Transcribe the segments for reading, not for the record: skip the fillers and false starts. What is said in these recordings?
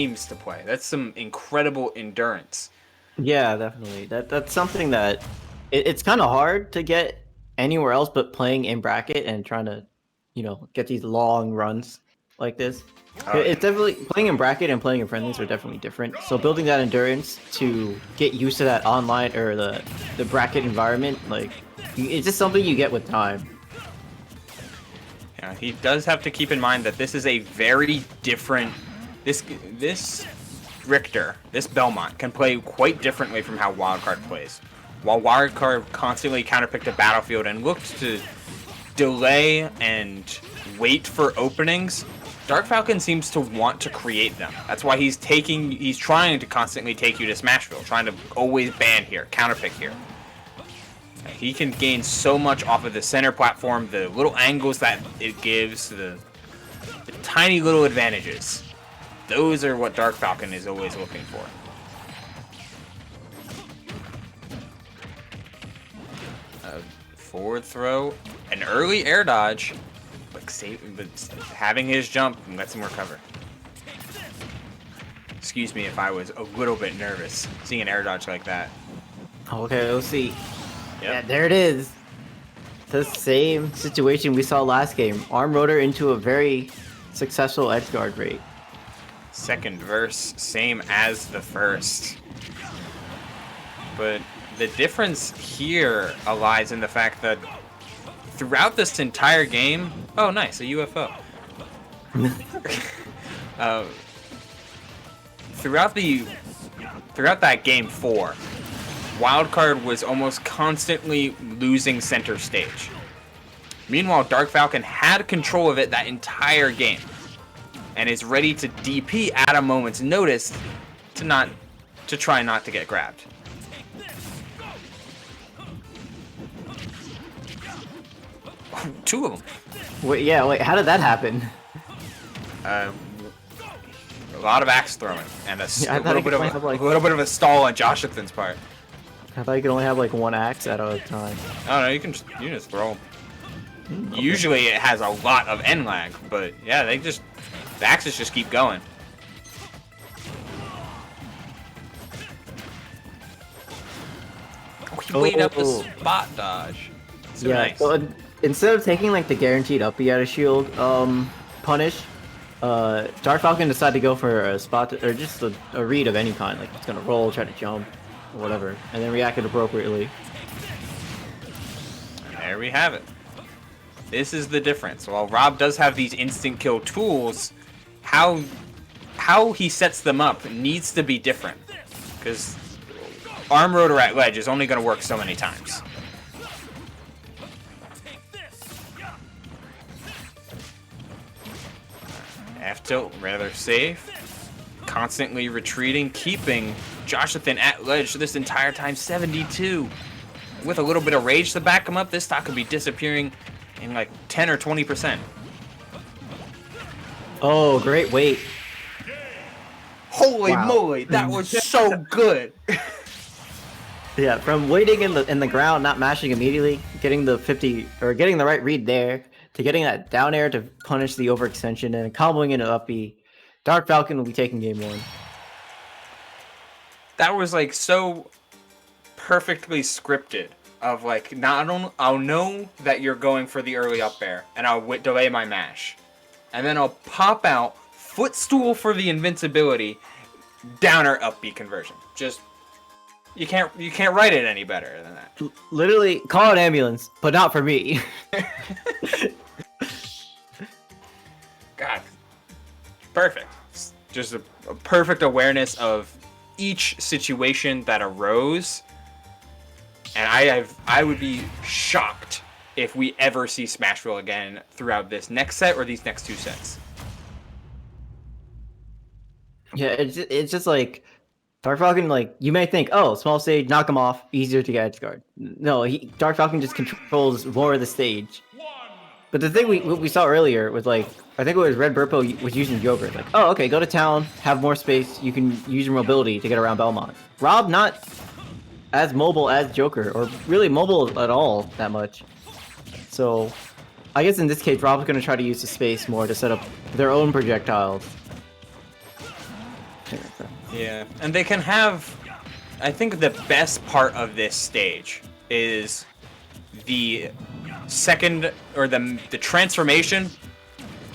games to play. That's some incredible endurance. Yeah, definitely. That's something that it's kind of hard to get anywhere else but playing in bracket and trying to, get these long runs like this. Oh It's yeah. definitely playing in bracket and playing in friendlies are definitely different. So building that endurance to get used to that online or the bracket environment, like it's just something you get with time. Yeah, he does have to keep in mind that this is a very different. This Richter, this Belmont, can play quite differently from how Wildcard plays. While Wildcard constantly counterpicked the battlefield and looked to delay and wait for openings, Dark Falcon seems to want to create them. That's why he's trying to constantly take you to Smashville, trying to always ban here, counterpick here. He can gain so much off of the center platform, the little angles that it gives, the tiny little advantages. Those are what Dark Falcon is always looking for. Forward throw, an early air dodge, but having his jump lets him recover. Excuse me if I was a little bit nervous seeing an air dodge like that. Okay, let's see. Yep. Yeah, there it is. The same situation we saw last game. Arm rotor into a very successful edge guard rate. Second verse, same as the first. But the difference here lies in the fact that throughout this entire game... Oh, nice, a UFO. Throughout that game 4, Wildcard was almost constantly losing center stage. Meanwhile, Dark Falcon had control of it that entire game, and is ready to DP at a moment's notice to try not to get grabbed. Two of them. Wait, how did that happen? A lot of axe throwing and a little bit of a stall on Joshathan's part. I thought you could only have like one axe at a time. Oh no, you can just throw them. Okay. Usually it has a lot of end lag, but yeah, the axes just keep going. He weighed up a spot dodge. So yeah, nice. so instead of taking like the guaranteed up out of shield punish, Dark Falcon decided to go for a spot or just a read of any kind, like it's gonna roll, try to jump, or whatever, and then reacted appropriately. And there we have it. This is the difference. While R.O.B does have these instant kill tools, how he sets them up needs to be different, because arm rotor at ledge is only going to work so many times. F tilt, rather safe. Constantly retreating, keeping Joshathan at ledge this entire time, 72. With a little bit of rage to back him up, this stock could be disappearing in like 10 or 20%. Oh, great weight. Holy moly, that was so good. Yeah, from waiting in the ground, not mashing immediately, getting the 50 or getting the right read there, to getting that down air to punish the overextension and comboing into up B, Dark Falcon will be taking game 1. That was like so perfectly scripted. Of like, I'll know that you're going for the early up air, and I'll delay my mash, and then I'll pop out footstool for the invincibility, downer up B conversion. Just you can't write it any better than that. Literally, call an ambulance, but not for me. God, perfect. Just a perfect awareness of each situation that arose. And I would be shocked if we ever see Smashville again throughout this next set or these next 2 sets. Yeah, it's just like Dark Falcon. Like you may think, oh, small stage, knock him off, easier to get edge guard. No, Dark Falcon just controls more of the stage. But the thing we saw earlier was like, I think it was Red Burpo was using Joker. Like, oh, okay, go to town, have more space, you can use your mobility to get around Belmont. R.O.B not as mobile as Joker, or really mobile at all that much. So, I guess in this case, R.O.B's going to try to use the space more to set up their own projectiles. Yeah, and they can have. I think the best part of this stage is the second or the transformation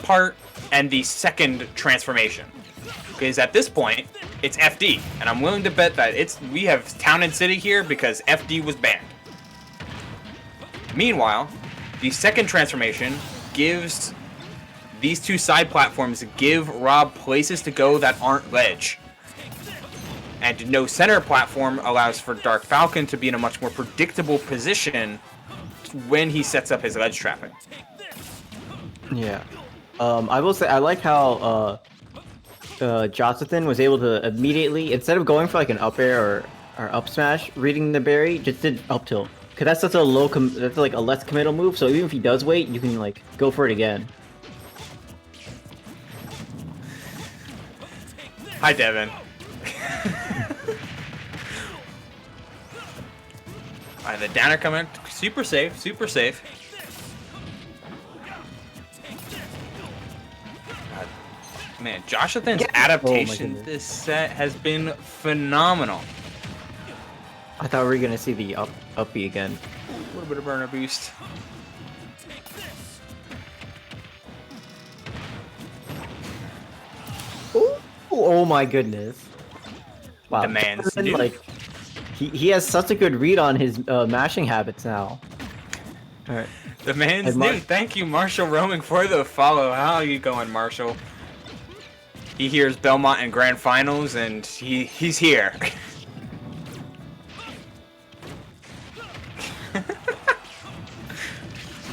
part and the second transformation. Because at this point, it's FD, and I'm willing to bet that we have Town and City here because FD was banned. Meanwhile, the second transformation gives these two side platforms give R.O.B places to go that aren't ledge. And no center platform allows for Dark Falcon to be in a much more predictable position when he sets up his ledge trapping. Yeah. I will say I like how Joshathan was able to immediately, instead of going for like an up air or up smash, reading the berry, just did up tilt. Cause that's such a that's like a less committal move. So even if he does wait, you can like go for it again. Hi, Devin. Alright, the downer coming. Super safe, super safe. Man, Joshathan's adaptation this set has been phenomenal. I thought we were gonna see the up B again. A little bit of burner boost. Ooh, oh my goodness! Wow, The man's new. Like he has such a good read on his mashing habits now. All right. The man's new. Thank you, Marshall Roaming, for the follow. How are you going, Marshall? He hears Belmont in Grand Finals, and he's here.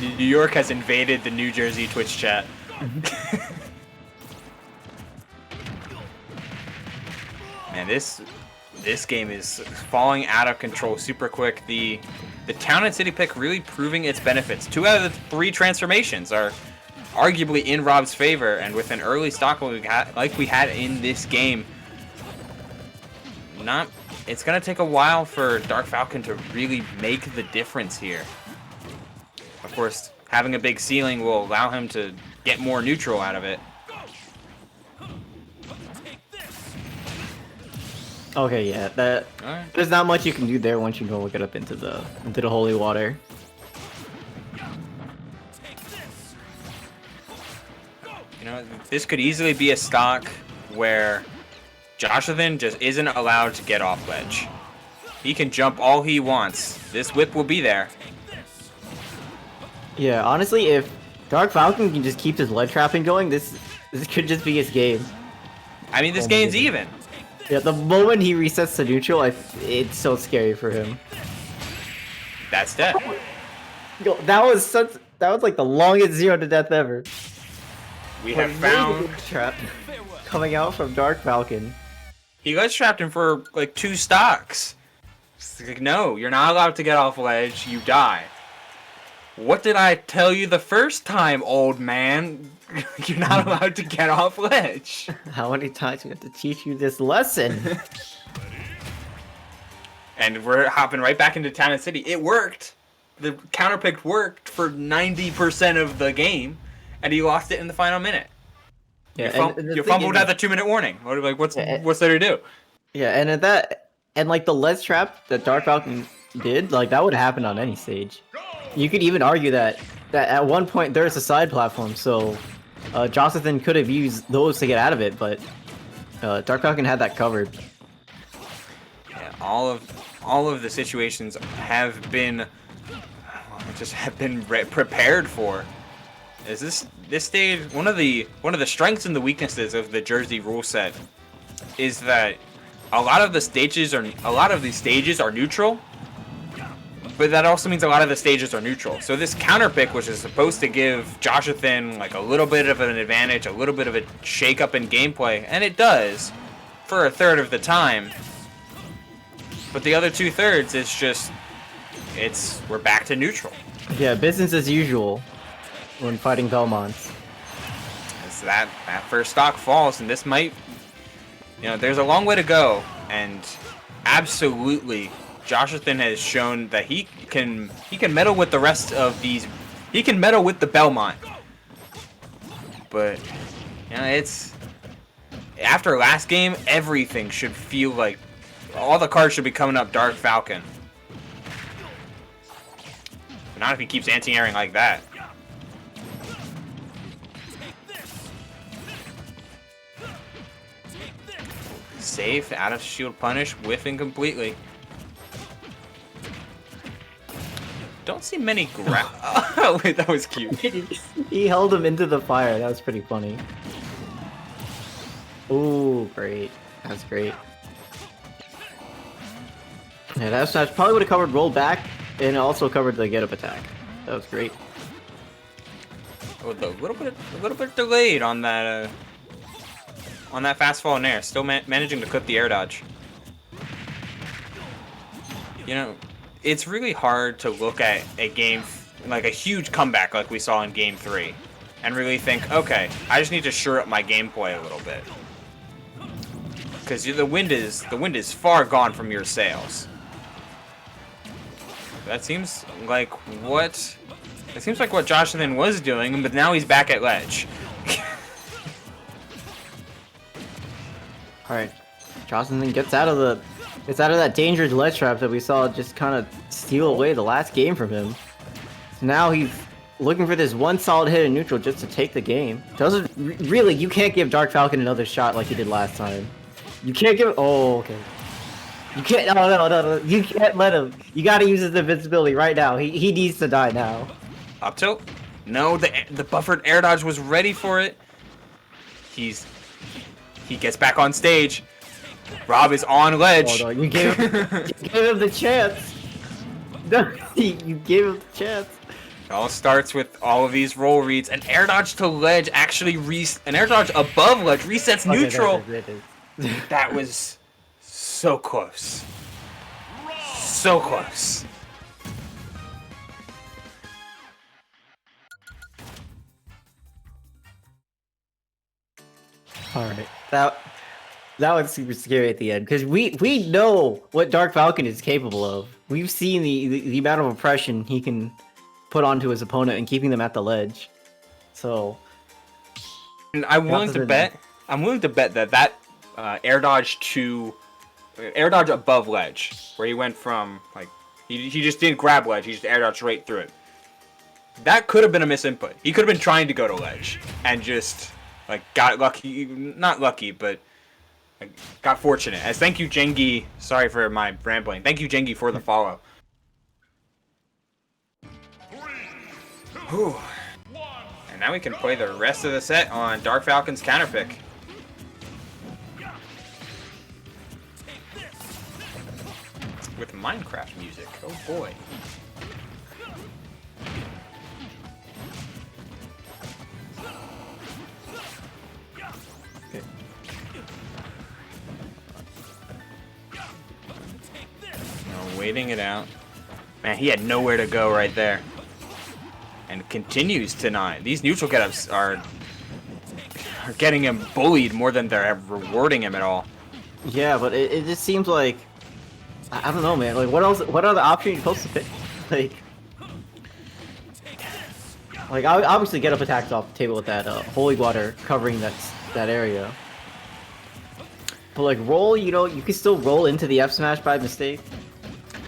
New York has invaded the New Jersey Twitch chat. Man, this game is falling out of control super quick. The Town and City pick really proving its benefits. 2 out of the 3 transformations are arguably in R.O.B's favor, and with an early stock like we had in this game, it's gonna take a while for Dark Falcon to really make the difference here. Of course, having a big ceiling will allow him to get more neutral out of it. Okay, yeah, there's not much you can do there once you go get up into the holy water. You know, this could easily be a stock where Joshathan just isn't allowed to get off ledge. He can jump all he wants. This whip will be there. Yeah, honestly, if Dark Falcon can just keep his ledge trapping going, this could just be his game. I mean, this game's even. Yeah, the moment he resets to neutral, it's so scary for him. That's death. Yo, that was like the longest 0 to death ever. We have found trap coming out from Dark Falcon. He ledge trapped him for like 2 stocks. It's like, no, you're not allowed to get off ledge. You die. What did I tell you the first time, old man? You're not allowed to get off ledge. How many times do we have to teach you this lesson? And we're hopping right back into Town and City. It worked. The counter pick worked for 90% of the game, and he lost it in the final minute. Yeah, you fumbled at the 2-minute warning. What's there to do? Yeah, and like the ledge trap that Dark Falcon did, like that would happen on any stage. You could even argue that at one point there's a side platform, so Joshathan could have used those to get out of it, but Dark Falcon had that covered. Yeah, all of the situations have been prepared for. Is this stage one of the strengths and the weaknesses of the Jersey rule set is that a lot of these stages are neutral, but that also means a lot of the stages are neutral. So this counter pick, which is supposed to give Joshathan like a little bit of an advantage, a little bit of a shake up in gameplay, and it does for a third of the time. But the other 2/3 is just we're back to neutral. Yeah, business as usual when fighting Belmonts. As that first stock falls, and this might, there's a long way to go, and absolutely Joshathan has shown that he can meddle with the rest of these. He can meddle with the Belmont, but it's after last game, everything should feel like all the cards should be coming up Dark Falcon. But not if he keeps anti-airing like that. Safe, out of shield punish, whiffing completely. Don't see many grab. Oh, wait, that was cute. He held him into the fire. That was pretty funny. Ooh, great. That's great. Yeah, that smash probably would have covered roll back and also covered the get up attack. That was great. Oh, a little bit delayed on that fast fall in air. Still managing to clip the air dodge. You know, it's really hard to look at a game like a huge comeback like we saw in Game 3 and really think, okay, I just need to shore up my gameplay a little bit. Because the wind is far gone from your sails. That seems like what Joshathan was doing, but now he's back at ledge. All right, Joshathan gets out of that dangerous ledge trap that we saw just kind of steal away the last game from him. So now he's looking for this one solid hit in neutral just to take the game. Doesn't really, you can't give Dark Falcon another shot like he did last time. You can't give. Oh, okay. You can't. No. You can't let him. You gotta use his invincibility right now. He needs to die now. Up tilt? No, the buffered air dodge was ready for it. He gets back on stage. R.O.B is on ledge. Oh, no, you gave him the chance. No, you gave him the chance. It all starts with all of these roll reads. An air dodge to ledge actually an air dodge above ledge resets neutral. That was so close. So close. All right, that was super scary at the end because we know what Dark Falcon is capable of. We've seen the amount of oppression he can put onto his opponent and keeping them at the ledge. So, and I'm willing to bet that air dodge above ledge, where he went from like he just didn't grab ledge, he just air dodged right through it. That could have been a misinput. He could have been trying to go to ledge and just like got lucky, not lucky, but like, got fortunate. As thank you, Jengi. Sorry for my rambling. Thank you, Jengi, for the follow. Whew. And now we can play the rest of the set on Dark Falcon's counterpick. With Minecraft music. Oh boy. Waiting it out. Man, he had nowhere to go right there. And continues to not. These neutral get-ups are getting him bullied more than they're rewarding him at all. Yeah, but it just seems like I don't know, man. Like, what else? What other option are you supposed to pick? Like obviously get up attacks off the table with that holy water covering that area. But like roll, you know, you can still roll into the F smash by mistake.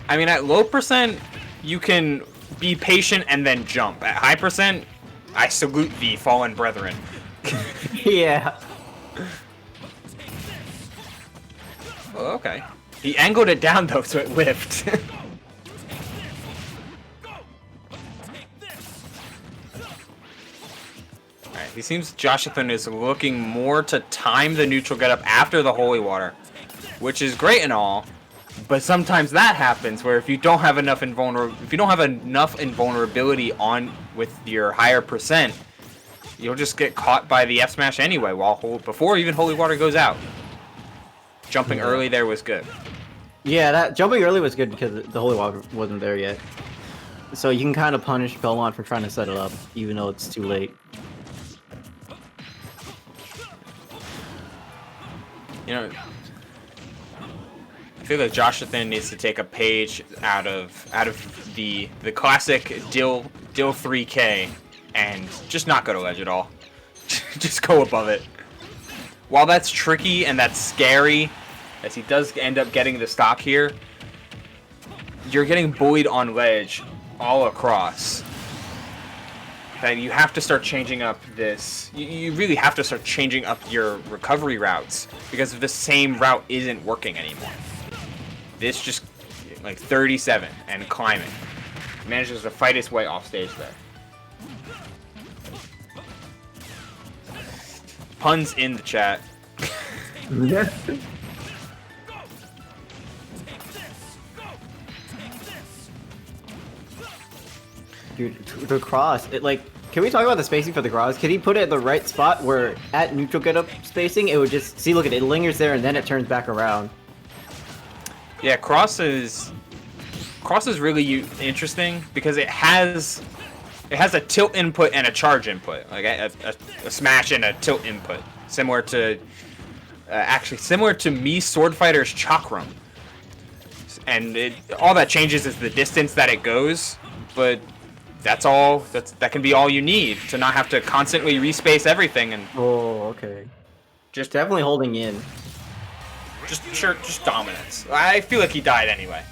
I mean, at low percent, you can be patient and then jump. At high percent, I salute thee, fallen brethren. Yeah. Oh, okay. He angled it down though, so it whiffed. Alright, he seems Joshathan is looking more to time the neutral get up after the holy water, which is great and all. But sometimes that happens where if you don't have enough invulnerability on with your higher percent, you'll just get caught by the F smash anyway before even holy water goes out. Jumping early there was good. Yeah, that jumping early was good because the holy water wasn't there yet. So you can kind of punish Belmont for trying to set it up, even though it's too late. You know, I feel like Joshathan needs to take a page out of the classic Dill 3K and just not go to ledge at all. Just go above it. while that's tricky and that's scary, as he does end up getting the stock here, you're getting bullied on ledge all across. That you have to start changing up this. You really have to start changing up your recovery routes because the same route isn't working anymore. This just like 37 and climbing. Manages to fight his way off stage there. Puns in the chat. Dude, the cross, can we talk about the spacing for the cross? Can he put it at the right spot where at neutral get up spacing, it would just, see, look at it, it lingers there and then it turns back around. Yeah, cross is really interesting because it has a tilt input and a charge input, like a smash and a tilt input, similar to me Sword Fighter's Chakram. And all that changes is the distance that it goes, but that's all. That can be all you need to not have to constantly respace everything and. Oh, okay. Just definitely holding in. Just dominance. I feel like he died anyway.